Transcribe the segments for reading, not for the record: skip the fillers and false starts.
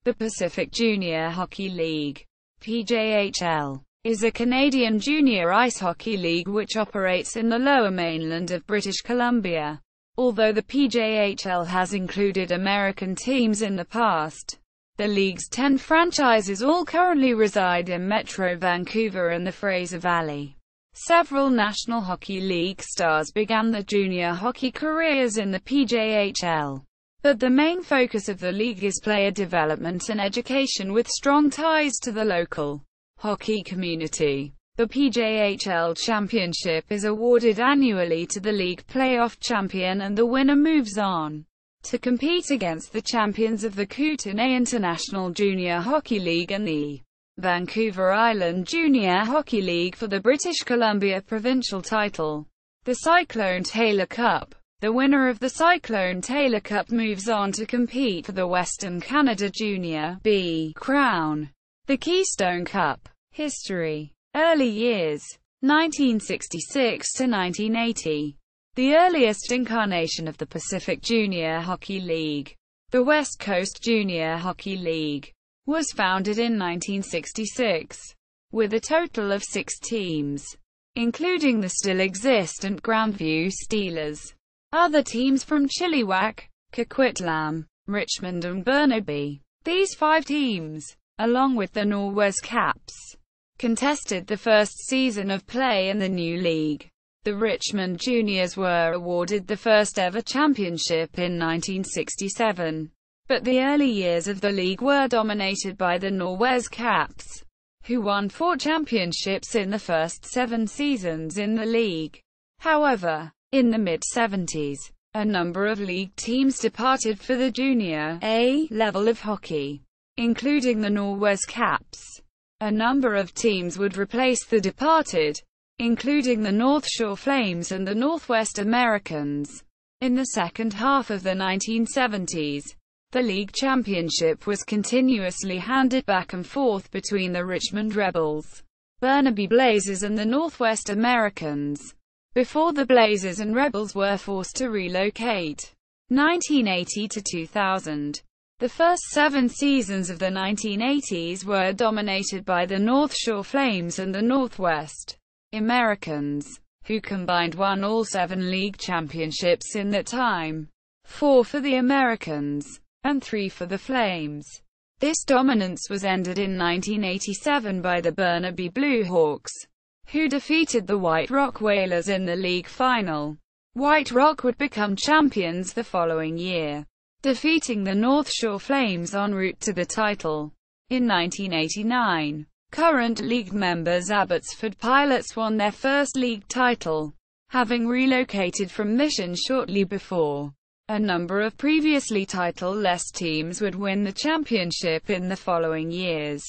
The Pacific Junior Hockey League, PJHL, is a Canadian junior ice hockey league which operates in the lower mainland of British Columbia. Although the PJHL has included American teams in the past, the league's 10 franchises all currently reside in Metro Vancouver and the Fraser Valley. Several National Hockey League stars began their junior hockey careers in the PJHL. But the main focus of the league is player development and education with strong ties to the local hockey community. The PJHL Championship is awarded annually to the league playoff champion, and the winner moves on to compete against the champions of the Kootenay International Junior Hockey League and the Vancouver Island Junior Hockey League for the British Columbia Provincial Title. The Cyclone Taylor Cup. The winner of the Cyclone Taylor Cup moves on to compete for the Western Canada Junior B crown. The Keystone Cup. History. Early years. 1966 to 1980. The earliest incarnation of the Pacific Junior Hockey League, the West Coast Junior Hockey League, was founded in 1966, with a total of 6 teams, including the still existent Grandview Steelers. Other teams from Chilliwack, Coquitlam, Richmond and Burnaby. These 5 teams, along with the Norwes Caps, contested the first season of play in the new league. The Richmond Juniors were awarded the first ever championship in 1967, but the early years of the league were dominated by the Norwes Caps, who won 4 championships in the first 7 seasons in the league. However, in the mid-70s, a number of league teams departed for the Junior A level of hockey, including the Norwes Caps. A number of teams would replace the departed, including the North Shore Flames and the Northwest Americans. In the second half of the 1970s, the league championship was continuously handed back and forth between the Richmond Rebels, Burnaby Blazers and the Northwest Americans, before the Blazers and Rebels were forced to relocate. 1980 to 2000. The first 7 seasons of the 1980s were dominated by the North Shore Flames and the Northwest Americans, who combined won all 7 league championships in that time, 4 for the Americans, and 3 for the Flames. This dominance was ended in 1987 by the Burnaby Blue Hawks, who defeated the White Rock Whalers in the league final. White Rock would become champions the following year, defeating the North Shore Flames en route to the title. In 1989, current league members Abbotsford Pilots won their first league title, having relocated from Mission shortly before. A number of previously title-less teams would win the championship in the following years,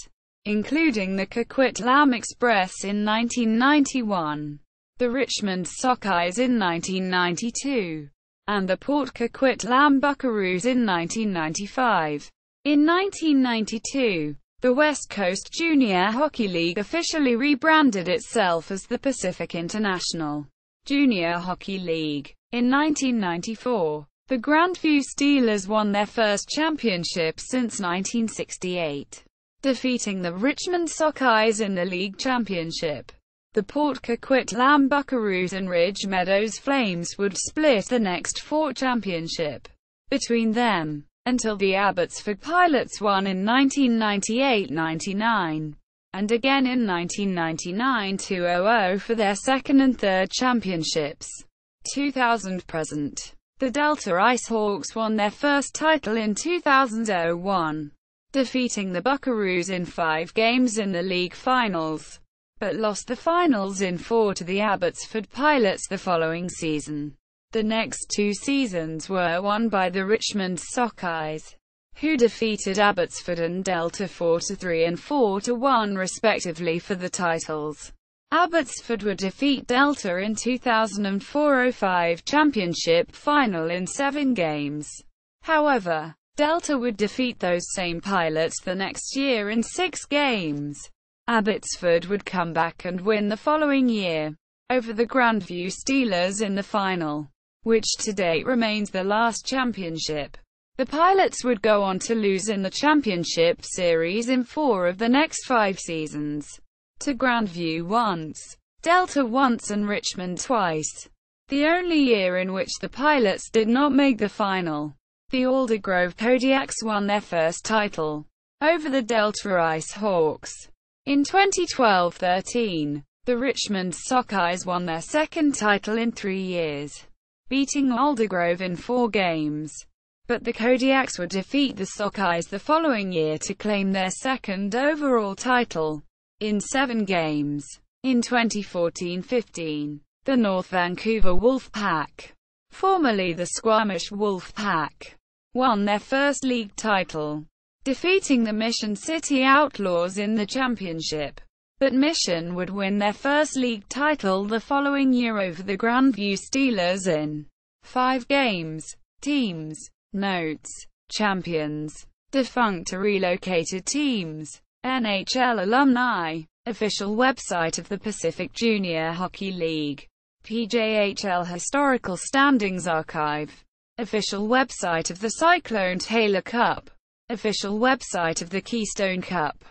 including the Coquitlam Express in 1991, the Richmond Sockeyes in 1992, and the Port Coquitlam Buckaroos in 1995. In 1992, the West Coast Junior Hockey League officially rebranded itself as the Pacific International Junior Hockey League. In 1994, the Grandview Steelers won their first championship since 1968, defeating the Richmond Sockeyes in the league championship. The Port Coquitlam Buckaroos and Ridge Meadows Flames would split the next 4 championship between them, until the Abbotsford Pilots won in 1998-99, and again in 1999-2000 for their second and third championships. 2000-present. The Delta Ice Hawks won their first title in 2001, defeating the Buckaroos in 5 games in the league finals, but lost the finals in 4 to the Abbotsford Pilots the following season. The next 2 seasons were won by the Richmond Sockeyes, who defeated Abbotsford and Delta 4-3 and 4-1 respectively for the titles. Abbotsford would defeat Delta in 2004-05 championship final in 7 games. However, Delta would defeat those same Pilots the next year in 6 games. Abbotsford would come back and win the following year over the Grandview Steelers in the final, which to date remains the last championship. The Pilots would go on to lose in the championship series in 4 of the next 5 seasons, to Grandview once, Delta once and Richmond twice. The only year in which the Pilots did not make the final, the Aldergrove Kodiaks won their first title over the Delta Ice Hawks. In 2012-13, the Richmond Sockeyes won their second title in 3 years, beating Aldergrove in 4 games. But the Kodiaks would defeat the Sockeyes the following year to claim their second overall title in 7 games. In 2014-15, the North Vancouver Wolfpack, formerly the Squamish Wolfpack, won their first league title, defeating the Mission City Outlaws in the championship. But Mission would win their first league title the following year over the Grandview Steelers in 5 games. Teams. Notes. Champions. Defunct or relocated teams. NHL alumni. Official website of the Pacific Junior Hockey League. PJHL Historical Standings Archive. Official website of the Cyclone Taylor Cup. Official website of the Keystone Cup.